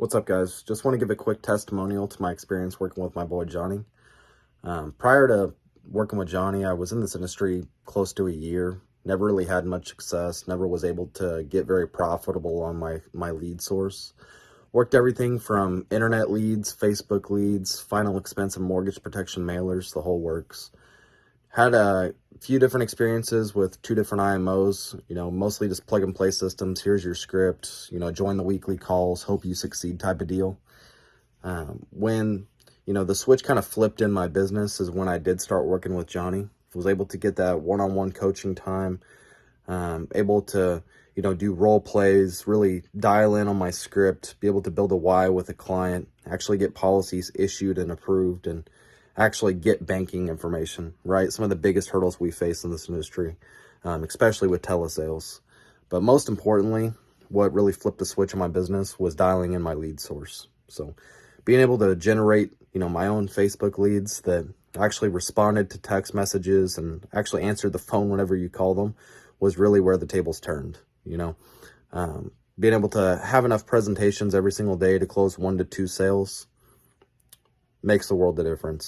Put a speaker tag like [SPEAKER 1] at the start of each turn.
[SPEAKER 1] What's up, guys? Just want to give a quick testimonial to my experience working with my boy Johnny. Prior to working with Johnny, I was in this industry close to a year. Never really had much success. Never was able to get very profitable on my lead source. Worked everything from internet leads, Facebook leads, final expense and mortgage protection mailers, the whole works. Had a few different experiences with two different IMOs, mostly just plug and play systems. Here's your script, join the weekly calls, hope you succeed type of deal. When, the switch kind of flipped in my business is when I did start working with Johnny. Was able to get that one-on-one coaching time, able to, do role plays, really dial in on my script, be able to build a why with a client, actually get policies issued and approved, and actually get banking information, right? Some of the biggest hurdles we face in this industry, especially with telesales. But most importantly, what really flipped the switch in my business was dialing in my lead source. So being able to generate, my own Facebook leads that actually responded to text messages and actually answered the phone whenever you call them was really where the tables turned, being able to have enough presentations every single day to close 1 to 2 sales makes the world of difference.